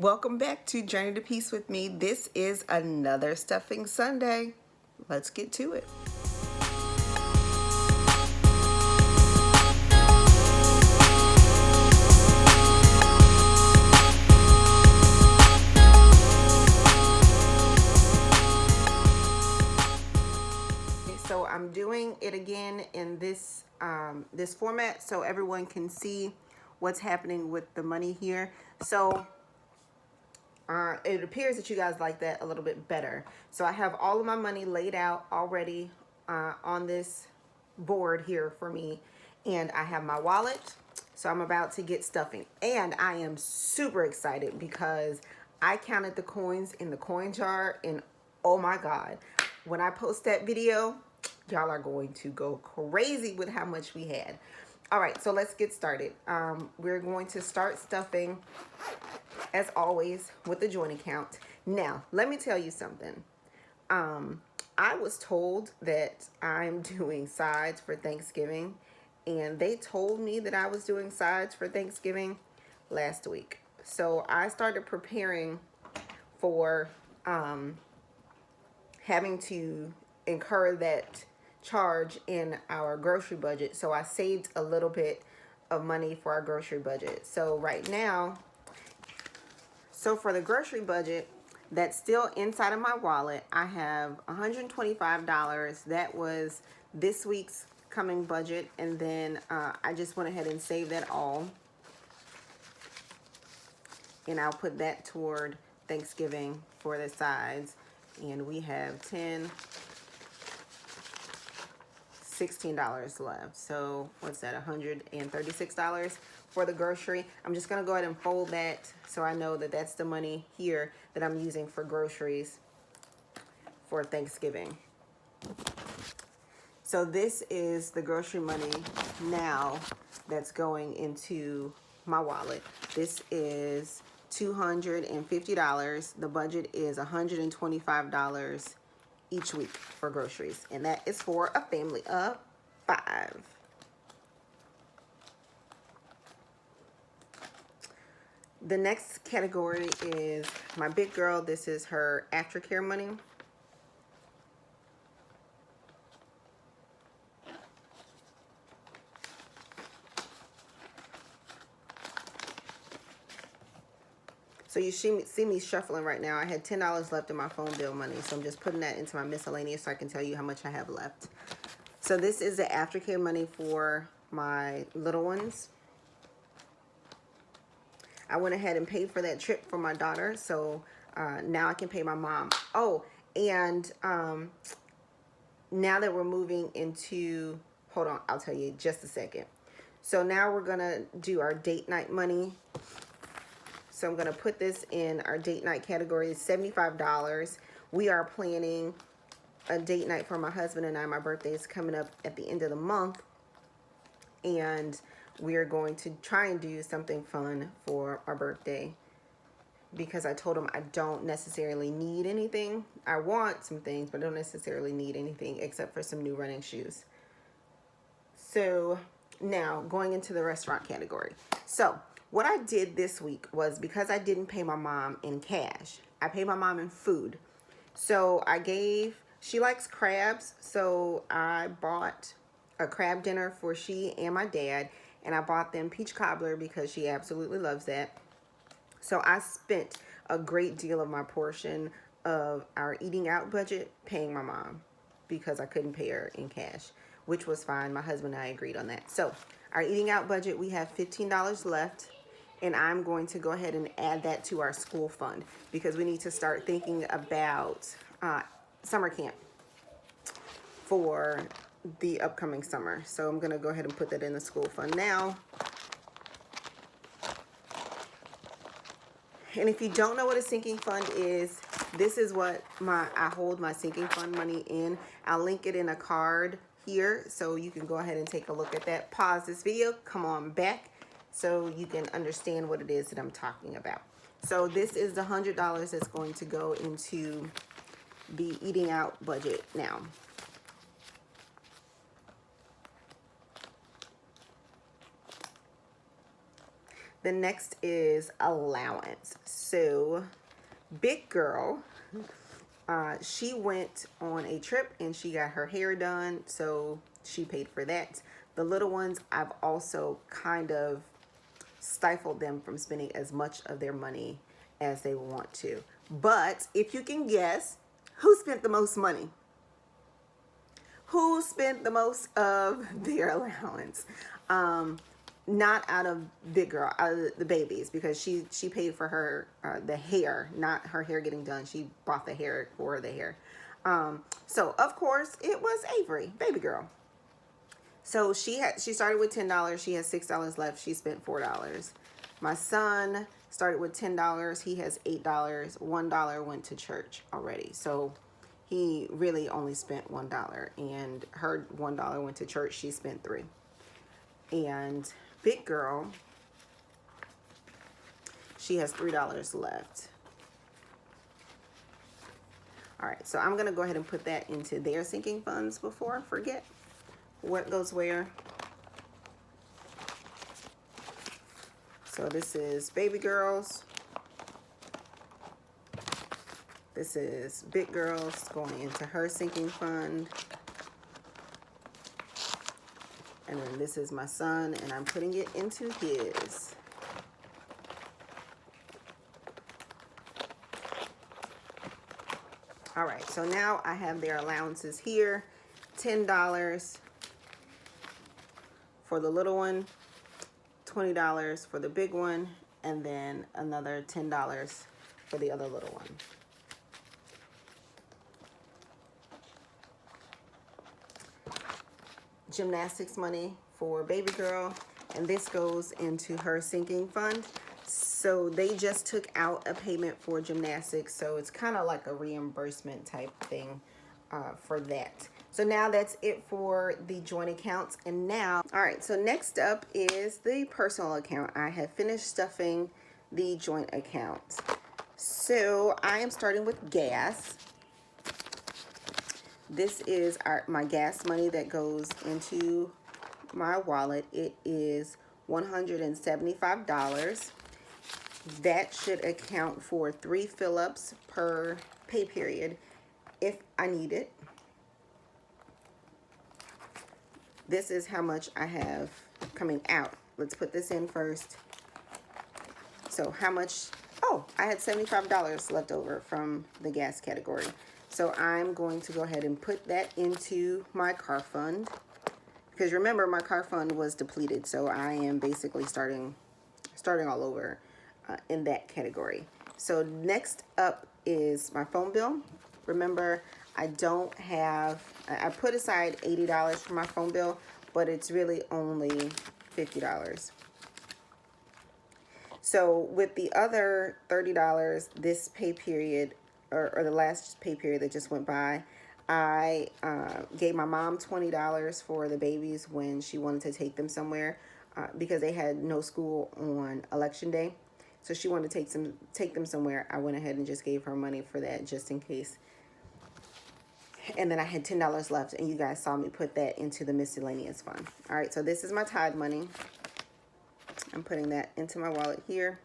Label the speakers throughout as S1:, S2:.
S1: Welcome back to Journey to Peace with me. This is another Stuffing Sunday. Let's get to it. So I'm doing it again in this this format so everyone can see what's happening with the money here. So it appears that you guys like that a little bit better. So I have all of my money laid out already on this board here for me, and I have my wallet. So I'm about to get stuffing, and I am super excited because I counted the coins in the coin jar, and oh my God, when I post that video, y'all are going to go crazy with how much we had. All right, so let's get started. We're going to start stuffing, as always, with the joint account. Now, let me tell you something. I was told that I'm doing sides for Thanksgiving, and they told me that I was doing sides for Thanksgiving last week. So I started preparing for having to incur that charge in our grocery budget. So I saved a little bit of money for our grocery budget. So right now, for the grocery budget that's still inside of my wallet, I have $125. That was this week's coming budget, and then I just went ahead and saved that all, and I'll put that toward Thanksgiving for the sides. And we have $16 left. So what's that, $136 for the grocery. I'm just gonna go ahead and fold that so I know that that's the money here that I'm using for groceries for Thanksgiving. So this is the grocery money now that's going into my wallet. This is $250. The budget is $125 each week for groceries, and that is for a family of 5. The next category is my big girl. This is her aftercare money. So you see me shuffling right now. I had $10 left in my phone bill money, so I'm just putting that into my miscellaneous so I can tell you how much I have left. So this is the aftercare money for my little ones. I went ahead and paid for that trip for my daughter, so now I can pay my mom. Oh, and now that we're moving into, hold on, I'll tell you just a second. So now we're gonna do our date night money. So I'm gonna put this in our date night category. It's $75. We are planning a date night for my husband and I. My birthday is coming up at the end of the month, and we are going to try and do something fun for our birthday, because I told him I don't necessarily need anything. I want some things, but I don't necessarily need anything except for some new running shoes. So now going into the restaurant category. So what I did this week was, because I didn't pay my mom in cash, I paid my mom in food. So she likes crabs, so I bought a crab dinner for she and my dad, and I bought them peach cobbler because she absolutely loves that. So I spent a great deal of my portion of our eating out budget paying my mom, because I couldn't pay her in cash, which was fine. My husband and I agreed on that. So our eating out budget, we have $15 left, and I'm going to go ahead and add that to our school fund, because we need to start thinking about summer camp for the upcoming summer. So I'm gonna go ahead and put that in the school fund now. And if you don't know what a sinking fund is, this is what I hold my sinking fund money in. I'll link it in a card here, so you can go ahead and take a look at that. Pause this video, come on back, so you can understand what it is that I'm talking about. So this is the $100 that's going to go into the eating out budget now. The next is allowance. So big girl, she went on a trip and she got her hair done, so she paid for that. The little ones, I've also kind of stifled them from spending as much of their money as they want to. But if you can guess, who spent the most money? Who spent the most of their allowance? Not out of big girl, out of the babies, because she paid for her the hair, not her hair getting done. She bought the hair for the hair. So of course it was Avery, baby girl. So she started with $10. She has $6 left. She spent $4. My son started with $10. He has $8. $1 went to church already. So he really only spent $1, and her $1 went to church. She spent $3. And big girl, she has $3 left. All right, so I'm gonna go ahead and put that into their sinking funds before I forget what goes where. So this is baby girls. This is big girls going into her sinking fund. And then this is my son, and I'm putting it into his. All right, so now I have their allowances here. $10 for the little one, $20 for the big one, and then another $10 for the other little one. Gymnastics money for baby girl, and this goes into her sinking fund. So they just took out a payment for gymnastics, so it's kind of like a reimbursement type thing for that. So now that's it for the joint accounts. And now, all right, so next up is the personal account. I have finished stuffing the joint accounts. So I am starting with gas. This is my gas money that goes into my wallet. It is $175. That should account for 3 fill-ups per pay period if I need it. This is how much I have coming out. Let's put this in first. So how much? Oh, I had $75 left over from the gas category. So I'm going to go ahead and put that into my car fund, because remember my car fund was depleted. So I am basically starting all over in that category. So next up is my phone bill. Remember, I put aside $80 for my phone bill, but it's really only $50. So with the other $30 this pay period, or the last pay period that just went by, I gave my mom $20 for the babies when she wanted to take them somewhere because they had no school on election day. So she wanted to take them somewhere. I went ahead and just gave her money for that just in case. And then I had $10 left, and you guys saw me put that into the miscellaneous fund. All right, so this is my tithe money. I'm putting that into my wallet here.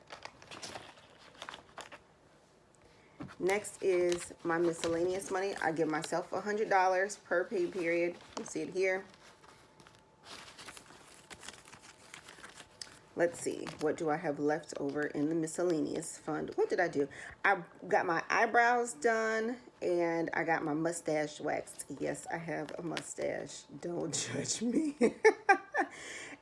S1: Next is my miscellaneous money. I give myself $100 per pay period. You see it here. Let's see, what do I have left over in the miscellaneous fund? What did I do? I got my eyebrows done, and I got my mustache waxed. Yes, I have a mustache. Don't judge me.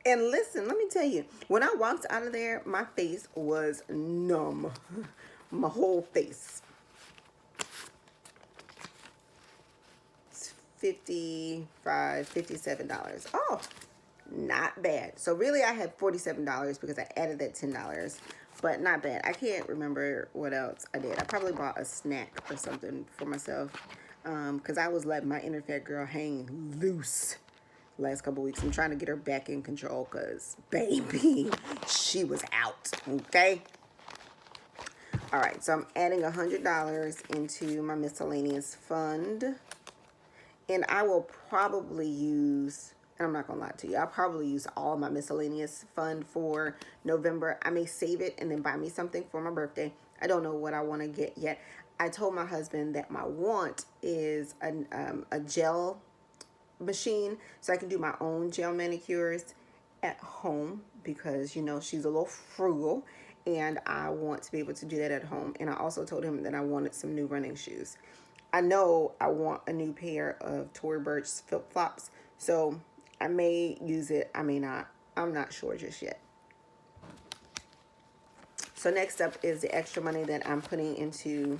S1: And listen, let me tell you, when I walked out of there, my face was numb. My whole face. It's $55, $57. Oh, not bad. So really I had $47 because I added that $10, but not bad. I can't remember what else I did. I probably bought a snack or something for myself because I was letting my inner fat girl hang loose last couple weeks. I'm trying to get her back in control because baby, she was out. Okay. All right, so I'm adding $100 into my miscellaneous fund, and I will probably use and I'm not gonna lie to you, I'll probably use all my miscellaneous fund for November. I may save it and then buy me something for my birthday. I don't know what I want to get yet. I told my husband that my want is a gel machine, so I can do my own gel manicures at home, because you know she's a little frugal and I want to be able to do that at home. And I also told him that I wanted some new running shoes. I know I want a new pair of Tory Burch flip-flops, so I may use it, I may not. I'm not sure just yet. So next up is the extra money that I'm putting into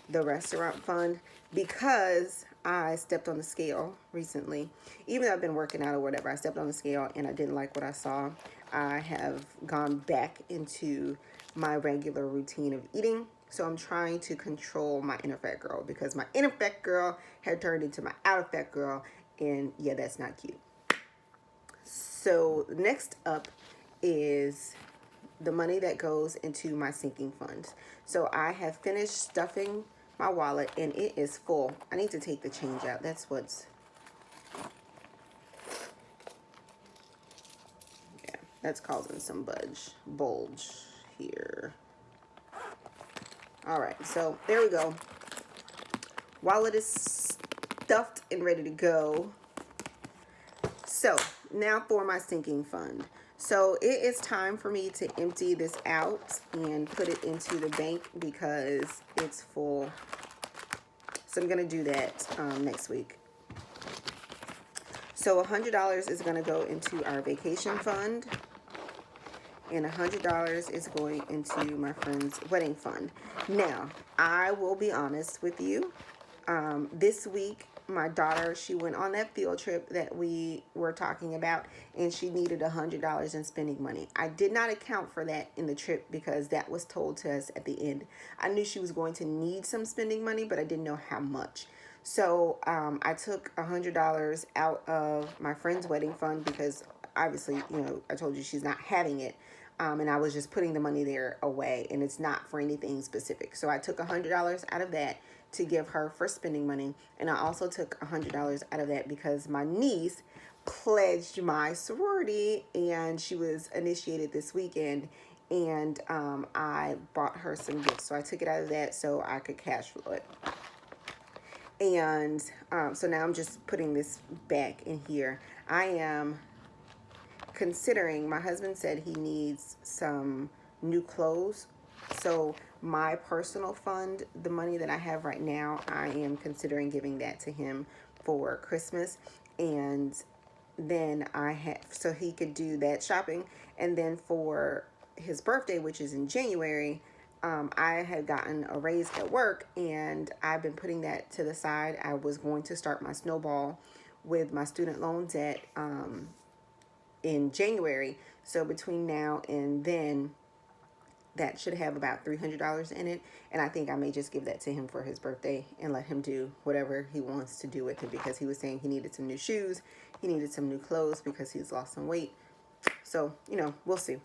S1: the restaurant fund, because I stepped on the scale recently. Even though I've been working out or whatever, I stepped on the scale and I didn't like what I saw. I have gone back into my regular routine of eating. So I'm trying to control my inner fat girl, because my inner fat girl had turned into my outer fat girl, and yeah, that's not cute. So next up is the money that goes into my sinking funds. So I have finished stuffing my wallet and it is full. I need to take the change out. That's what's, yeah, that's causing some bulge here. All right, so there we go. Wallet is stuffed and ready to go. So now for my sinking fund. So it is time for me to empty this out and put it into the bank because it's full. So I'm gonna do that next week. So $100 is gonna go into our vacation fund, and $100 is going into my friend's wedding fund. Now, I will be honest with you. This week, my daughter, she went on that field trip that we were talking about, and she needed $100 in spending money. I did not account for that in the trip because that was told to us at the end. I knew she was going to need some spending money, but I didn't know how much. So I took $100 out of my friend's wedding fund because obviously, you know, I told you she's not having it. And I was just putting the money there away, and it's not for anything specific. So I took $100 out of that to give her for spending money. And I also took $100 out of that because my niece pledged my sorority, and she was initiated this weekend, and I bought her some gifts. So I took it out of that so I could cash flow it. And so now I'm just putting this back in here. I am considering, my husband said he needs some new clothes. So my personal fund, the money that I have right now, I am considering giving that to him for Christmas. And then so he could do that shopping. And then for his birthday, which is in January, I had gotten a raise at work, and I've been putting that to the side. I was going to start my snowball with my student loan debt in January. So between now and then, that should have about $300 in it. And I think I may just give that to him for his birthday and let him do whatever he wants to do with it, because he was saying he needed some new shoes. He needed some new clothes because he's lost some weight. So, you know, we'll see.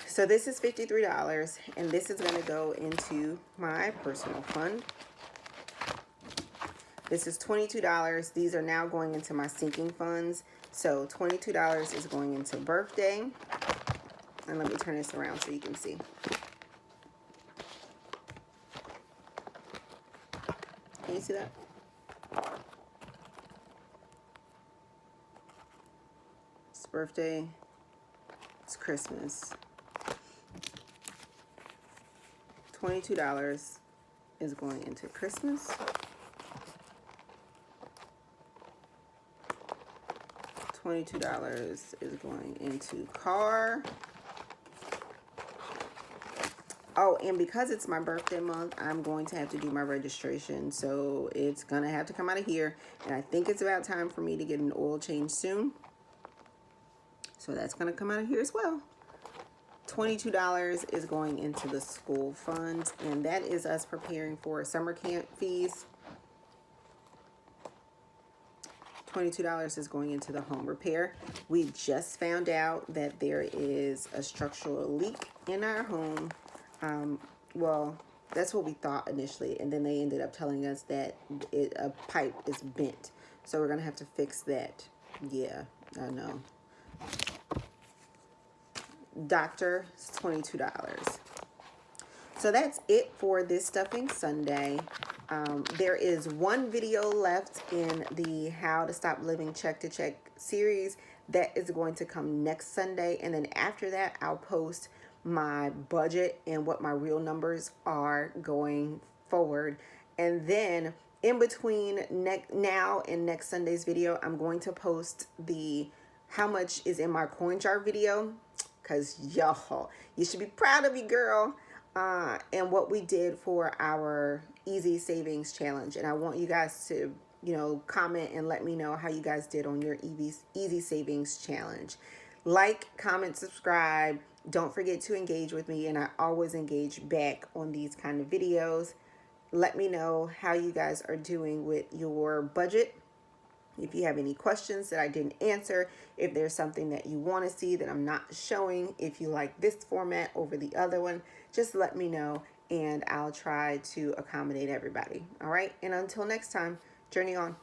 S1: So this is $53, and this is going to go into my personal fund. This is $22. These are now going into my sinking funds. So $22 is going into birthday. And let me turn this around so you can see. Can you see that? It's birthday. It's Christmas. $22 is going into Christmas. $22 is going into car. Oh, and because it's my birthday month, I'm going to have to do my registration. So it's going to have to come out of here. And I think it's about time for me to get an oil change soon. So that's going to come out of here as well. $22 is going into the school fund. And that is us preparing for summer camp fees. $22 is going into the home repair. We just found out that there is a structural leak in our home. Well, that's what we thought initially, and then they ended up telling us that a pipe is bent. So we're going to have to fix that. Yeah, I know. Doctor, $22. So that's it for this stuffing Sunday. There is one video left in the How to Stop Living Check to Check series that is going to come next Sunday. And then after that, I'll post my budget and what my real numbers are going forward. And then in between now and next Sunday's video, I'm going to post the how much is in my coin jar video, because y'all, you should be proud of you, girl. And what we did for our easy savings challenge. And I want you guys to, comment and let me know how you guys did on your easy savings challenge. Like, comment, subscribe. Don't forget to engage with me, and I always engage back on these kind of videos. Let me know how you guys are doing with your budget. If you have any questions that I didn't answer, if there's something that you want to see that I'm not showing, if you like this format over the other one, just let me know and I'll try to accommodate everybody. All right. And until next time, journey on.